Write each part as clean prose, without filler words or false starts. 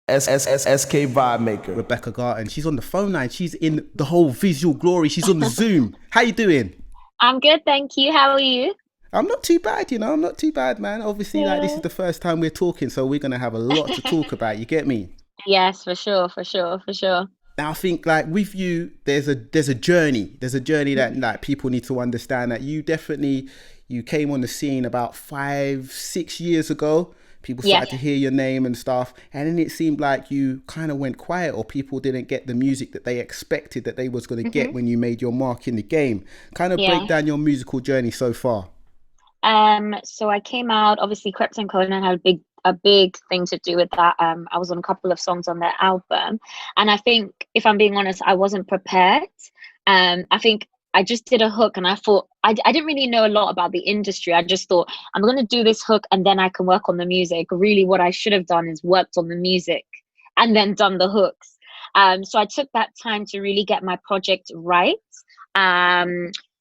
SK Vibe Maker. Rebecca Garten. She's on the phone line. She's in the whole visual glory. She's on the Zoom. How you doing? I'm good, thank you. How are you? I'm not too bad, I'm not too bad, man. Obviously, like this is Yeah. the first time we're talking, so we're gonna have a lot to talk about. You get me? Yes, for sure, for sure, for sure. Now, I think like with you, there's a journey. There's a journey that like people need to understand that you came on the scene about 5-6 years ago. People Yeah. started to hear your name and stuff, and then it seemed like you kind of went quiet, or people didn't get the music that they expected that they was going to get when you made your mark in the game. Kind of break Yeah. down your musical journey so far. So I came out, obviously Krypton Conan had a big thing to do with that. I was on a couple of songs on their album. And I think, if I'm being honest, I wasn't prepared. I think I just did a hook and I thought I didn't really know a lot about the industry. I just thought I'm gonna do this hook and then I can work on the music. Really what I should have done is worked on the music and then done the hooks. So I took that time to really get my project right.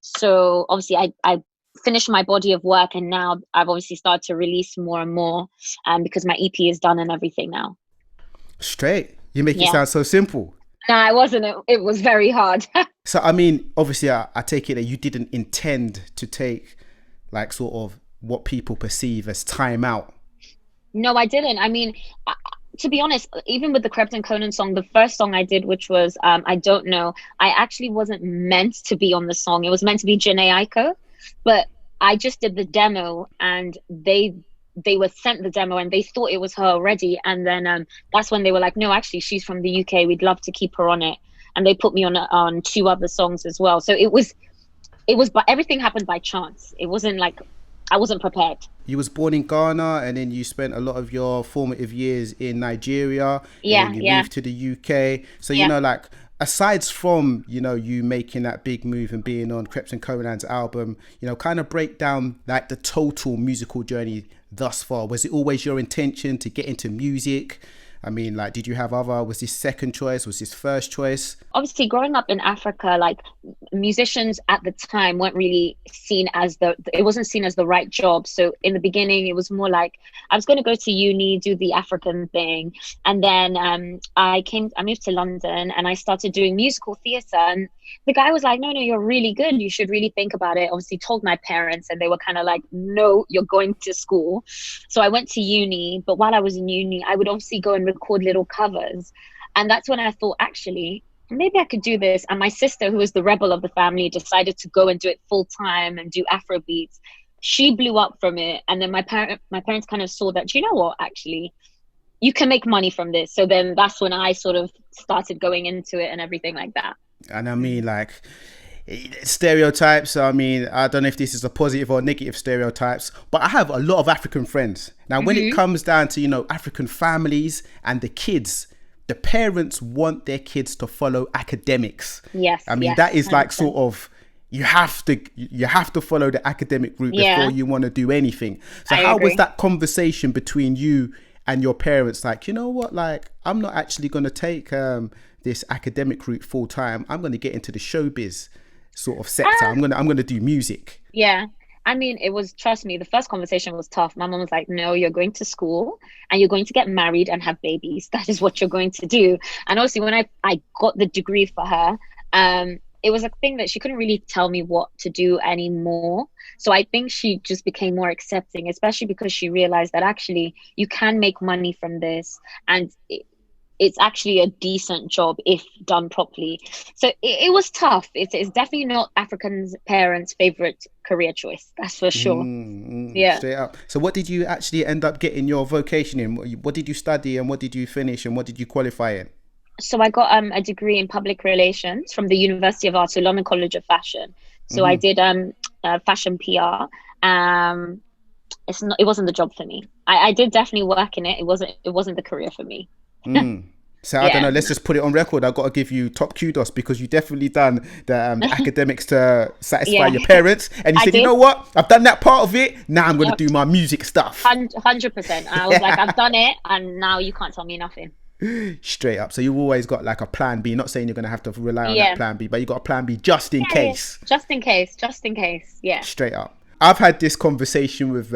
So obviously I finished my body of work and now I've obviously started to release more and more because my EP is done and everything now. Straight. You make it Yeah. sound so simple. No, it wasn't. It was very hard. So I mean, obviously, I take it that you didn't intend to take like sort of what people perceive as time out. No, I didn't. I mean, to be honest, even with the Krypton Conan song, the first song I did, which was I Don't Know, I actually wasn't meant to be on the song. It was meant to be Janae Aiko, but I just did the demo and they were sent the demo and they thought it was her already. And then that's when they were like, no, actually, she's from the UK. We'd love to keep her on it. And they put me on two other songs as well. So but everything happened by chance. It wasn't like I wasn't prepared. You was born in Ghana, and then you spent a lot of your formative years in Nigeria, Yeah, and then you yeah, moved to the UK. So yeah. like aside from you making that big move and being on Kreps and Conan's album, kind of break down like the total musical journey thus far. Was it always your intention to get into music? I mean, like, did you have was this second choice? Was this first choice? Obviously growing up in Africa, like musicians at the time weren't really seen as it wasn't seen as the right job. So in the beginning it was more like I was going to go to uni, do the African thing, and then I moved to London and I started doing musical theatre, and the guy was like, no, you're really good, you should really think about it. Obviously told my parents and they were kind of like, no, you're going to school. So I went to uni, but while I was in uni I would obviously go and record little covers, and that's when I thought, actually maybe I could do this. And my sister, who was the rebel of the family, decided to go and do it full time and do Afro beats. She blew up from it, and then my parents kind of saw that, you know what, actually you can make money from this. So then that's when I sort of started going into it and everything like that. And I mean, like, stereotypes. I mean, I don't know if this is a positive or negative stereotypes, but I have a lot of African friends. Now, when it comes down to, African families and the kids, the parents want their kids to follow academics. Yes. I mean, yes, that is like 100%. sort of, you have to follow the academic route Yeah. before you want to do anything. So I how was agree. that conversation between you and your parents? Like, you know what, like, I'm not actually going to take this academic route full time. I'm going to get into the showbiz sort of sector. I'm gonna do music. Yeah. I mean, trust me, the first conversation was tough. My mom was like, no, you're going to school and you're going to get married and have babies. That is what you're going to do. And obviously when I got the degree for her, it was a thing that she couldn't really tell me what to do anymore. So I think she just became more accepting, especially because she realized that actually you can make money from this, and it's actually a decent job if done properly. So it was tough. It's definitely not Africans' parents' favorite career choice. That's for sure. Yeah. Straight up. So what did you actually end up getting your vocation in? What did you study, and what did you finish, and what did you qualify in? So I got a degree in public relations from the University of Art, so London College of Fashion. So I did fashion PR. It wasn't the job for me. I did definitely work in it. It wasn't the career for me. So I don't know, let's just put it on record. I've got to give you top kudos because you definitely done the academics to satisfy your parents, and you I said, you did. know what, I've done that part of it, now I'm going to do my music stuff. 100%. I was like, I've done it, and now you can't tell me nothing. Straight up. So you've always got like a plan B. Not saying you're going to have to rely on Yeah. that plan B, but you got a plan B just in Yeah, case. just in case. Yeah. Straight up. I've had this conversation with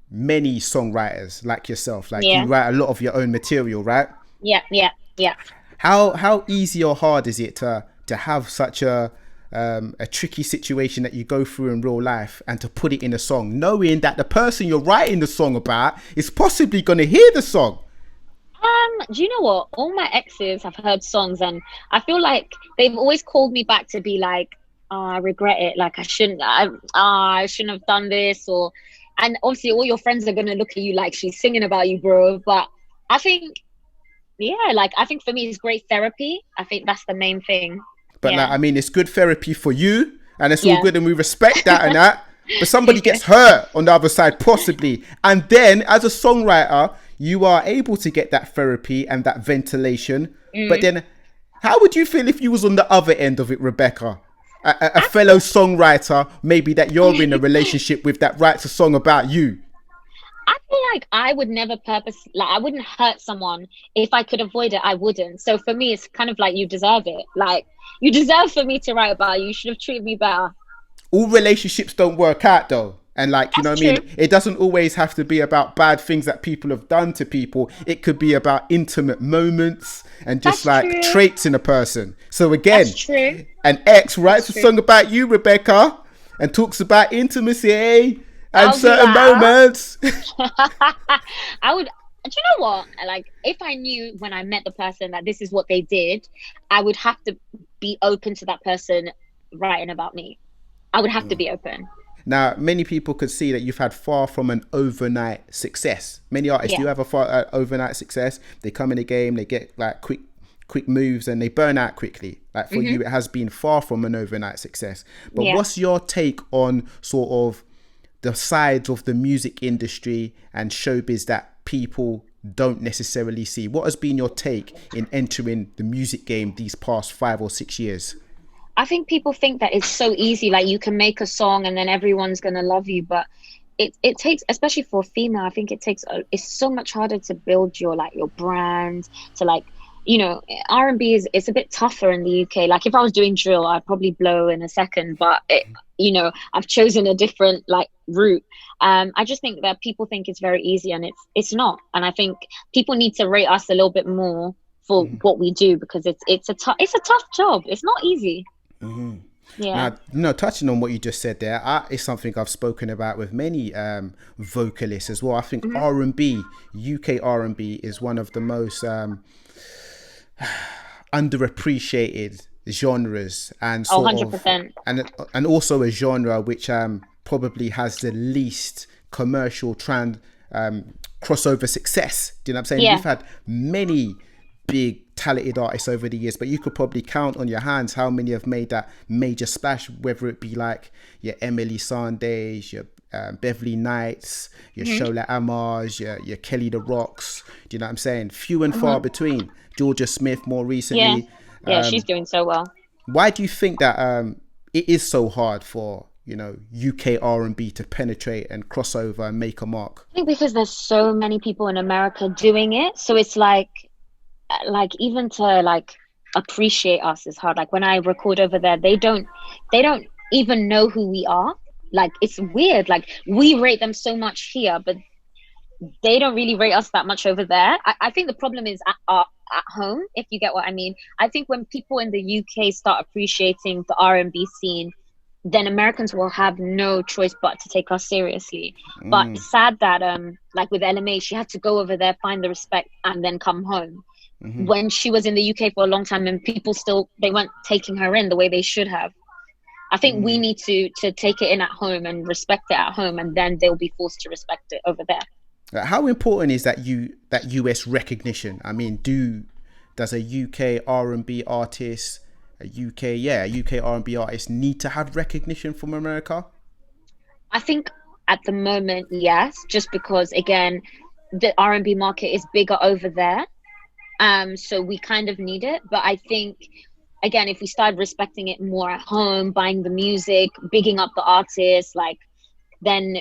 many songwriters like yourself. Like Yeah. you write a lot of your own material, right? Yeah, yeah, yeah. How easy or hard is it to have such a tricky situation that you go through in real life and to put it in a song, knowing that the person you're writing the song about is possibly going to hear the song? Do you know what? All my exes have heard songs, and I feel like they've always called me back to be like, oh, I regret it. Like I shouldn't have done this, or, and obviously all your friends are gonna look at you like she's singing about you, bro. But I think, yeah, like I think for me it's great therapy. I think that's the main thing. But like, Yeah, I mean, it's good therapy for you, and it's all yeah. good, and we respect that and that. But somebody gets hurt on the other side, possibly, and then as a songwriter, you are able to get that therapy and that ventilation. But Mm. then, how would you feel if you was on the other end of it, Rebecca? A I fellow songwriter, maybe that you're in a relationship with, that writes a song about you. I feel like I would never like I wouldn't hurt someone if I could avoid it. I wouldn't. So for me, it's kind of like you deserve it. Like you deserve for me to write about you. You should have treated me better. All relationships don't work out though. And like, you know That's what I true. mean? It doesn't always have to be about bad things that people have done to people. It could be about intimate moments and just That's like true. traits in a person. So again, That's true. an ex writes That's a true. song about you, Rebecca, and talks about intimacy and I'll be certain like, moments. I would. Do you know what? Like, if I knew when I met the person that this is what they did, I would have to be open to that person writing about me. I would have to be open. Now, many people could see that you've had far from an overnight success. Many artists Yeah. do have a far overnight success. They come in the game, they get like quick moves, and they burn out quickly. Like for you, it has been far from an overnight success. But Yeah. what's your take on sort of the sides of the music industry and showbiz that people don't necessarily see? What has been your take in entering the music game these past 5 or 6 years? I think people think that it's so easy, like you can make a song and then everyone's gonna love you, but it takes, especially for a female, I think it's so much harder to build your like your brand, to like, you know, R&B is it's a bit tougher in the UK. Like if I was doing drill, I'd probably blow in a second, but you know, I've chosen a different like route. I just think that people think it's very easy, and it's not. And I think people need to rate us a little bit more for what we do, because it's a tough job. It's not easy. Yeah. Now, touching on what you just said there, it's something I've spoken about with many vocalists as well. I think R&B, UK R&B, is one of the most underappreciated genres, and Oh, sort of, 100%. and also a genre which probably has the least commercial crossover success. Do you know what I'm saying? Yeah. We've had many big talented artists over the years, but you could probably count on your hands how many have made that major splash, whether it be like your Emily Sandé, your Beverly Knights, your Shola Amars, your Kelly the Rocks. Do you know what I'm saying? Few and far between. Georgia Smith more Yeah. recently. Yeah, she's doing so well. Why do you think that it is so hard for, you know, UK R&B to penetrate and cross over and make a mark? I think because there's so many people in America doing it, so it's like even to like appreciate us is hard. Like when I record over there, they don't even know who we are. Like it's weird. Like we rate them so much here, but they don't really rate us that much over there. I think the problem is at home, if you get what I mean. I think when people in the UK start appreciating the R&B scene, then Americans will have no choice but to take us seriously. But it's sad that like with LMA, she had to go over there, find the respect, and then come home. When she was in the UK for a long time, and people still, they weren't taking her in the way they should have. I think we need to take it in at home and respect it at home, and then they'll be forced to respect it over there. How important is that US recognition? I mean, does a UK R&B artist, a UK R&B artist need to have recognition from America? I think at the moment, yes, just because again, the R&B market is bigger over there. So we kind of need it. But I think again, if we start respecting it more at home, buying the music, bigging up the artists, like then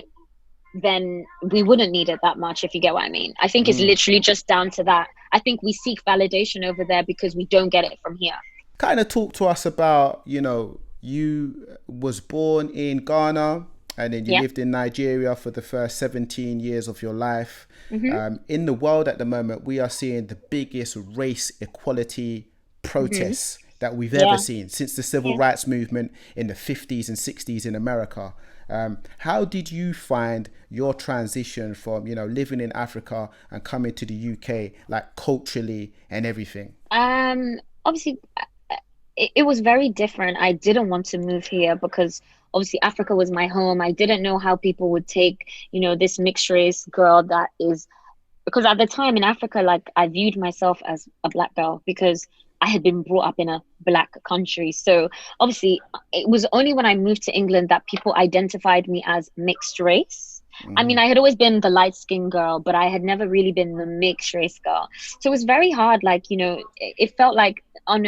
we wouldn't need it that much, if you get what I mean. I think it's literally just down to that. I think we seek validation over there because we don't get it from here. Kind of talk to us about, you know, you was born in Ghana, and then you Yeah. lived in Nigeria for the first 17 years of your life. Mm-hmm. In the world at the moment, we are seeing the biggest race equality Mm-hmm. protests that we've ever Yeah. seen since the civil Yeah. rights movement in the 50s and 60s in America. How did you find your transition from, living in Africa and coming to the UK, like culturally and everything? Obviously, it was very different. I didn't want to move here because obviously Africa was my home. I didn't know how people would take, this mixed race girl that is, because at the time in Africa, like I viewed myself as a black girl because I had been brought up in a black country. So obviously it was only when I moved to England that people identified me as mixed race. I mean, I had always been the light skinned girl, but I had never really been the mixed race girl. So it was very hard. Like, it felt like and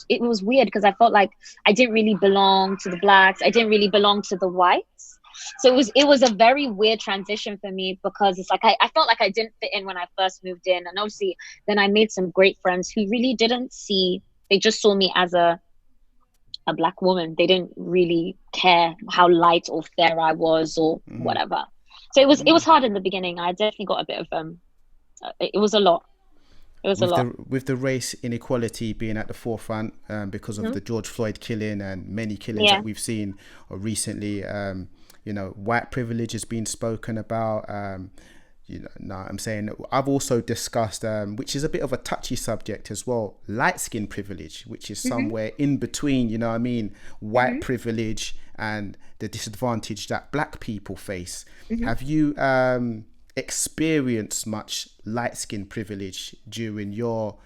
it was weird because I felt like I didn't really belong to the blacks. I didn't really belong to the whites. So it was a very weird transition for me because it's like I felt like I didn't fit in when I first moved in. And obviously then I made some great friends who really didn't they just saw me as a black woman. They didn't really care how light or fair I was or whatever. So it was hard in the beginning. I definitely got a bit of it was a lot. It was a lot. With the race inequality being at the forefront because of the George Floyd killing and many killings Yeah. that we've seen recently, white privilege has been spoken about. I'm saying I've also discussed, which is a bit of a touchy subject as well, light skin privilege, which is somewhere in between, white privilege and the disadvantage that black people face. Have you experienced much light skin privilege during your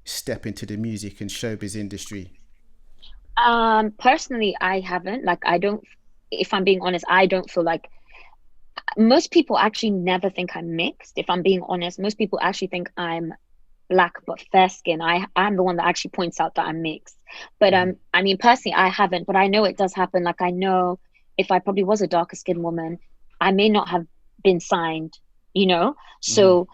step into the music and showbiz industry? Personally, I haven't. Like, I don't. If I'm being honest, I don't feel like most people actually never think I'm mixed. If I'm being honest, most people actually think I'm black but fair skin. I'm the one that actually points out that I'm mixed. But I mean, personally, I haven't. But I know it does happen. Like, I know if I probably was a darker skinned woman, I may not have been signed. So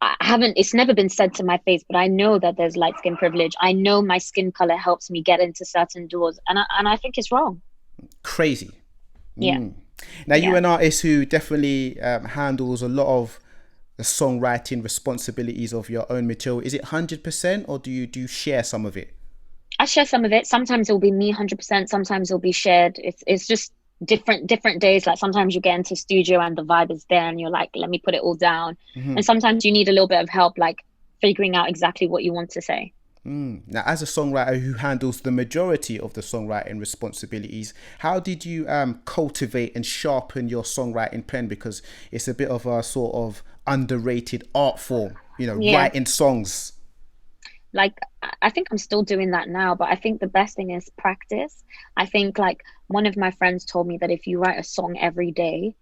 I haven't. It's never been said to my face, but I know that there's light skin privilege. I know my skin color helps me get into certain doors, and I think it's wrong. Crazy. Yeah. Now, you're an artist who definitely handles a lot of the songwriting responsibilities of your own material. Is it 100% or do you share some of it? I share some of it. Sometimes it'll be me 100%. Sometimes it'll be shared. It's just different days. Like sometimes you get into studio and the vibe is there and you're like, let me put it all down. And sometimes you need a little bit of help, like figuring out exactly what you want to say. Now, as a songwriter who handles the majority of the songwriting responsibilities, how did you cultivate and sharpen your songwriting pen? Because it's a bit of a sort of underrated art form, writing songs. Like, I think I'm still doing that now, but I think the best thing is practice. I think like one of my friends told me that if you write a song every day,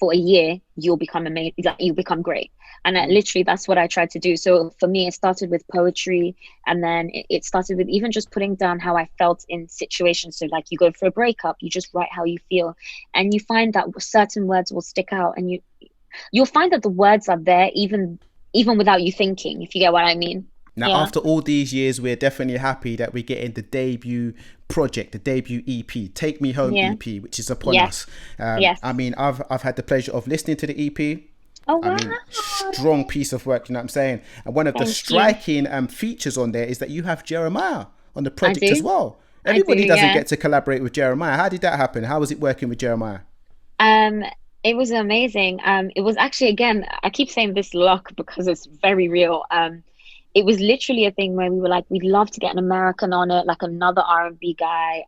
for a year, you'll become amazing, you'll become great. And literally that's what I tried to do. So for me, it started with poetry, and then it started with even just putting down how I felt in situations. So like you go for a breakup, you just write how you feel, and you find that certain words will stick out, and you'll find that the words are there even without you thinking, if you get what I mean. Now, after all these years, we're definitely happy that we're getting the debut project, the debut EP, Take Me Home EP, which is upon us. Yes. I mean, I've had the pleasure of listening to the EP. Oh, wow. I mean, strong piece of work, you know what I'm saying? And one of the striking features on there is that you have Jeremiah on the project as well. Everybody doesn't get to collaborate with Jeremiah. How did that happen? How was it working with Jeremiah? It was amazing. It was actually, again, I keep saying this luck because it's very real. It was literally a thing where we were like, we'd love to get an American on it, like another R&B guy.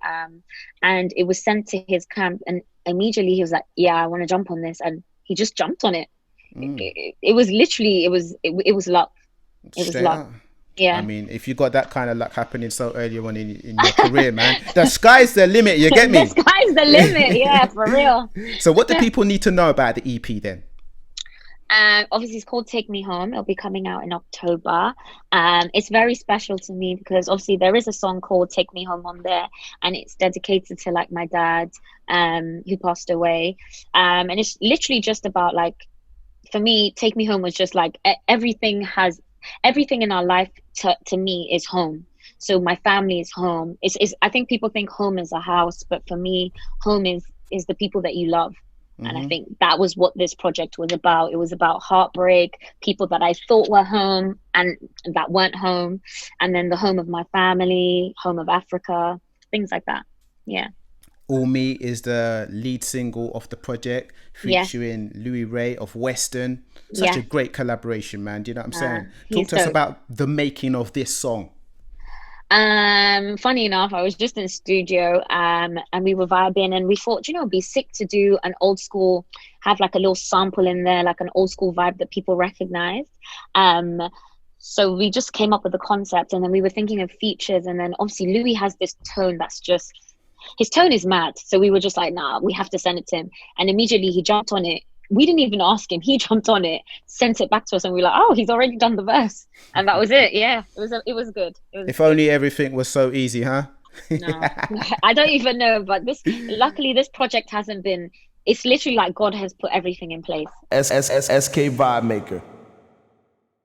And it was sent to his camp, and immediately he was like, yeah, I want to jump on this. And he just jumped on it. It was literally, it was luck. It was luck. Yeah. I mean, if you got that kind of luck happening so early on in your career, man, the sky's the limit. You get me? The sky's the limit. Yeah, for real. So what do people need to know about the EP then? Obviously it's called Take Me Home. It'll be coming out in October. It's very special to me because obviously there is a song called Take Me Home on there, and it's dedicated to like my dad who passed away, and it's literally just about like, for me, Take Me Home was just like everything in our life to me is home. So my family is home. I think people think home is a house, but for me, home is is the people that you love. And I think that was what this project was about. It was about heartbreak, people that I thought were home and that weren't home, and then the home of my family, home of Africa, things like that. Yeah. All Me is the lead single of the project, featuring Louis Ray of Western. Such a great collaboration, man. Do you know what I'm saying? Talk to us about the making of this song. Funny enough, I was just in the studio and we were vibing, and we thought, it'd be sick to do an old school, have like a little sample in there, like an old school vibe that people recognize. So we just came up with the concept, and then we were thinking of features, and then obviously Louis has this tone that's just, his tone is mad. So we were just like, nah, we have to send it to him. And immediately he jumped on it. We didn't even ask him. He jumped on it, sent it back to us, and we were like, oh, he's already done the verse. And that was it. Yeah, it was good. If only everything was so easy, huh? No, I don't even know. But luckily, this project hasn't been, it's literally like God has put everything in place. SK Vibe Maker.